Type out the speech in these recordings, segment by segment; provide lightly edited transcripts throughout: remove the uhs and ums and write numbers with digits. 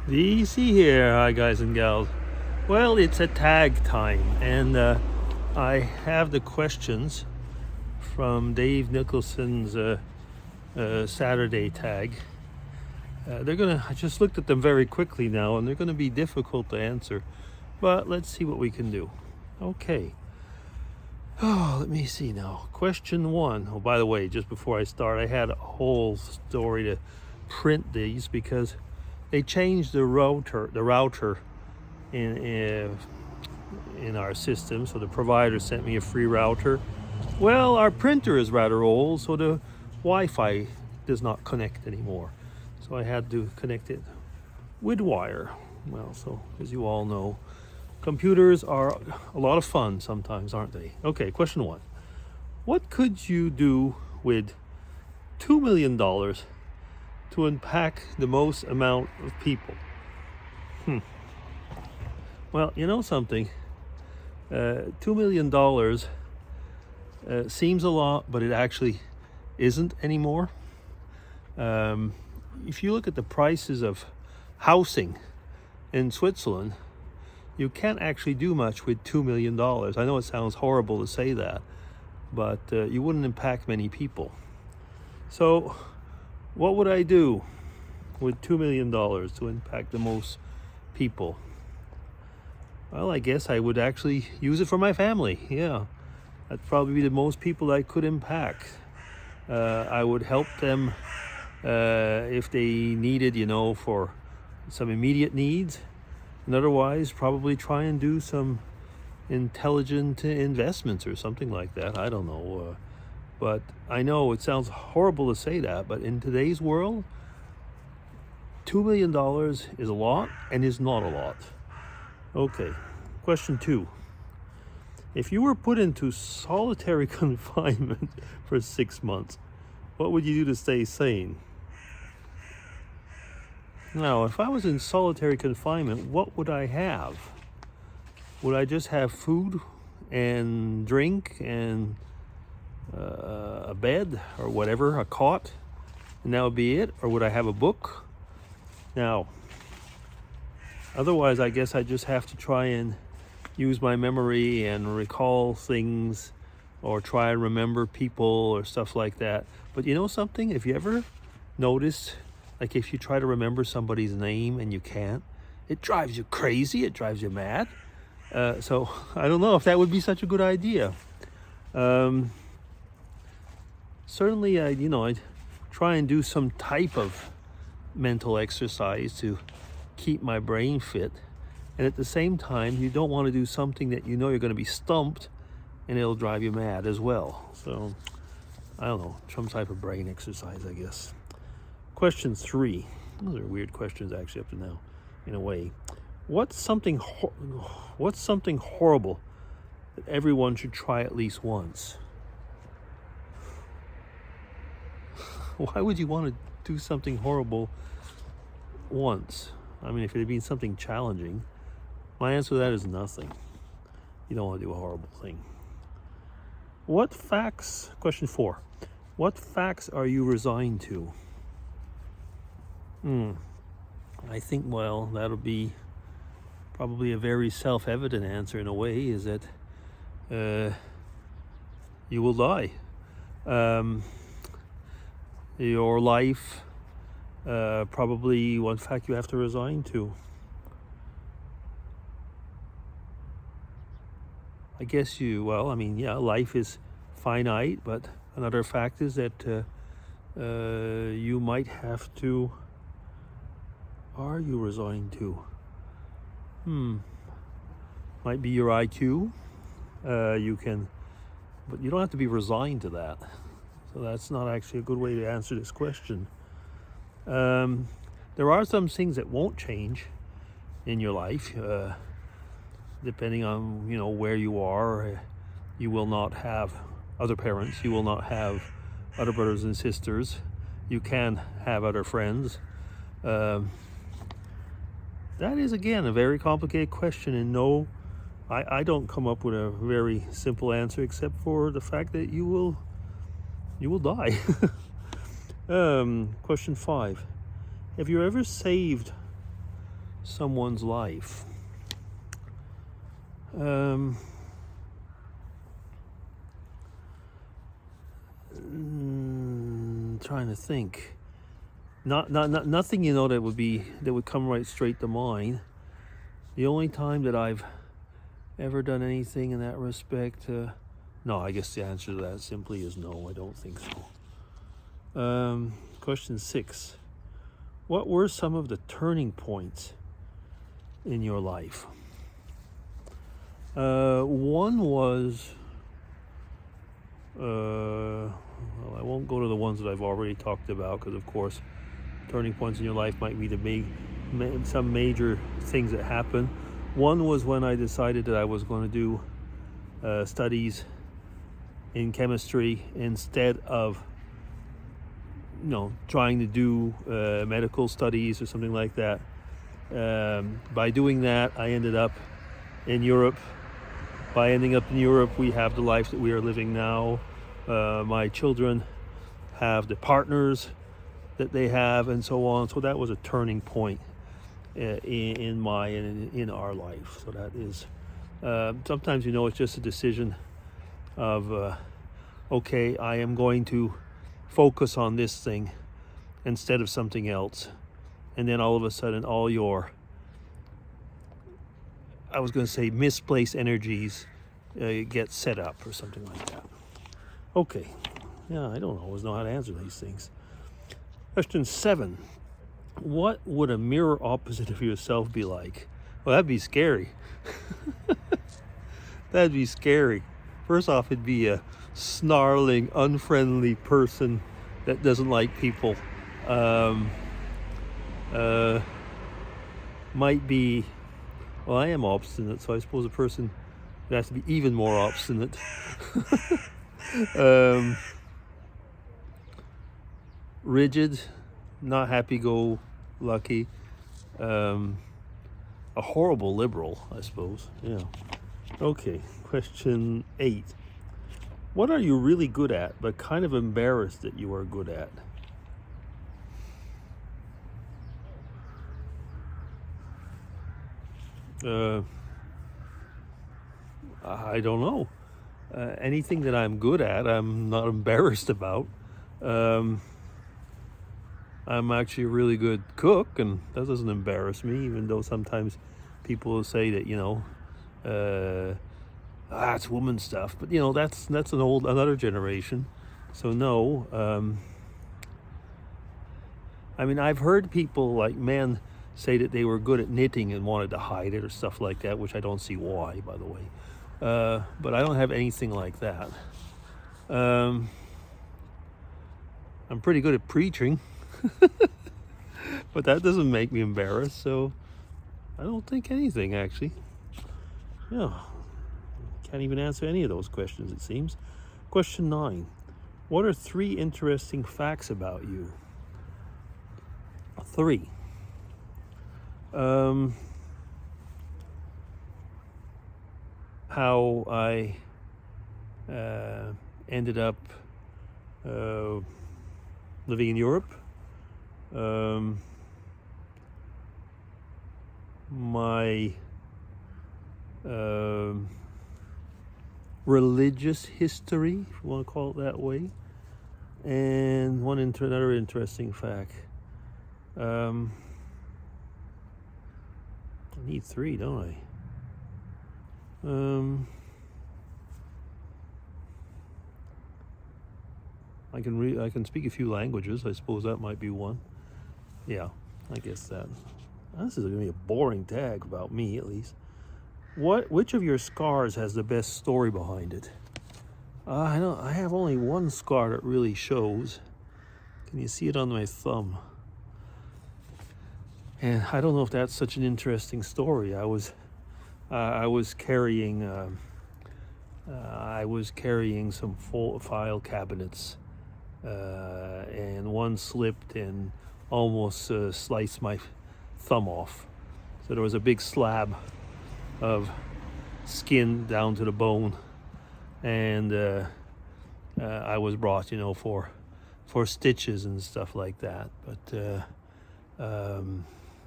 DC here, hi guys and gals. Well, it's a tag time, and I have the questions from Dave Nicholson's Saturday tag. I just looked at them very quickly now, and they're gonna be difficult to answer, but let's see what we can do. Okay. Oh, let me see now. Question one. Oh, by the way, just before I start, I had a whole story to print these because they changed the router in our system. So the provider sent me a free router. Well, our printer is rather old, so the Wi-Fi does not connect anymore. So I had to connect it with wire. Well, so as you all know, computers are a lot of fun sometimes, aren't they? Okay, question one. What could you do with $2 million to impact the most amount of people? Well, you know something? $2 million seems a lot, but it actually isn't anymore. If you look at the prices of housing in Switzerland, you can't actually do much with $2 million. I know it sounds horrible to say that, but you wouldn't impact many people. So what would I do with $2 million to impact the most people? Well, I guess I would actually use it for my family. Yeah, that'd probably be the most people I could impact. I would help them if they needed, for some immediate needs. And otherwise, probably try and do some intelligent investments or something like that. I don't know. But I know it sounds horrible to say that, but in today's world, $2 million is a lot and is not a lot. Okay, question two. If you were put into solitary confinement for 6 months, what would you do to stay sane? Now, if I was in solitary confinement, what would I have? Would I just have food and drink and a bed or whatever, a cot, and that would be it? Or would I have a book? Now, otherwise, I guess I just have to try and use my memory and recall things or try and remember people or stuff like that. But you know something? If you ever noticed, like if you try to remember somebody's name and you can't, it drives you crazy, it drives you mad. So I don't know if that would be such a good idea. Certainly, I'd try and do some type of mental exercise to keep my brain fit. And at the same time, you don't want to do something that you know you're going to be stumped and it'll drive you mad as well. So, I don't know, some type of brain exercise, I guess. Question three. Those are weird questions actually up to now, in a way. What's something horrible that everyone should try at least once? Why would you want to do something horrible once? I mean, if it had been something challenging, my answer to that is nothing. You don't want to do a horrible thing. Question four. What facts are you resigned to? I think, well, that'll be probably a very self-evident answer in a way, is that you will die. Your life, probably one fact you have to resign to. I guess life is finite, but another fact is that you might have to. Are you resigned to? Might be your IQ. You can, but you don't have to be resigned to that. So that's not actually a good way to answer this question. There are some things that won't change in your life. Depending on where you are, you will not have other parents. You will not have other brothers and sisters. You can have other friends. That is again a very complicated question, and no, I don't come up with a very simple answer except for the fact that you will die. Question 5: have you ever saved someone's life. Trying to think. Nothing, that would come right straight to mind. The only time that I've ever done anything in that respect, no, I guess the answer to that simply is no. I don't think so. Question 6. What were some of the turning points in your life? One was, well, I won't go to the ones that I've already talked about, because of course turning points in your life might be some major things that happen. One was when I decided that I was going to do studies in chemistry instead of trying to do medical studies or something like that. By doing that, I ended up in Europe. By ending up in Europe, we have the life that we are living now. My children have the partners that they have, and so on. So that was a turning point in our life. So that is sometimes it's just a decision of okay, I am going to focus on this thing instead of something else, and then all of a sudden all your, I was going to say, misplaced energies get set up or something like that. Okay, yeah, I don't always know how to answer these things. Question 7. What would a mirror opposite of yourself be like? Well, that'd be scary. That'd be scary. First off, it'd be a snarling, unfriendly person that doesn't like people. Might be, well, I am obstinate, so I suppose a person would have to be even more obstinate. Rigid, not happy-go-lucky, a horrible liberal, I suppose. Yeah. Okay, question 8. What are you really good at, but kind of embarrassed that you are good at? I don't know. Anything that I'm good at, I'm not embarrassed about. I'm actually a really good cook, and that doesn't embarrass me, even though sometimes people will say that, it's woman stuff. But, that's another generation. So no. I've heard people, like men, say that they were good at knitting and wanted to hide it or stuff like that, which I don't see why, by the way. But I don't have anything like that. I'm pretty good at preaching. But that doesn't make me embarrassed, so I don't think anything, actually. Yeah, can't even answer any of those questions, it seems. Question 9. What are 3 interesting facts about you? 3. How I ended up living in Europe. My religious history, if you want to call it that way, and another interesting fact. I need 3, don't I? I can speak a few languages. I suppose that might be one. Yeah, I guess that. This is going to be a boring tag about me, at least. Which of your scars has the best story behind it? I have only one scar that really shows. Can you see it on my thumb? And I don't know if that's such an interesting story. I was carrying some file cabinets, and one slipped and almost sliced my thumb off. So there was a big slab of skin down to the bone, and I was brought, for stitches and stuff like that. But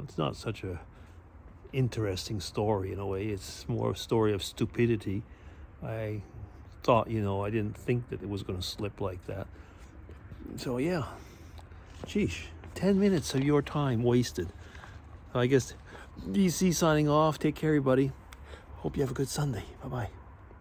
it's not such a interesting story in a way. It's more a story of stupidity. I thought, I didn't think that it was going to slip like that. So yeah, sheesh, 10 minutes of your time wasted. I guess DC signing off. Take care, everybody. Hope you have a good Sunday. Bye-bye.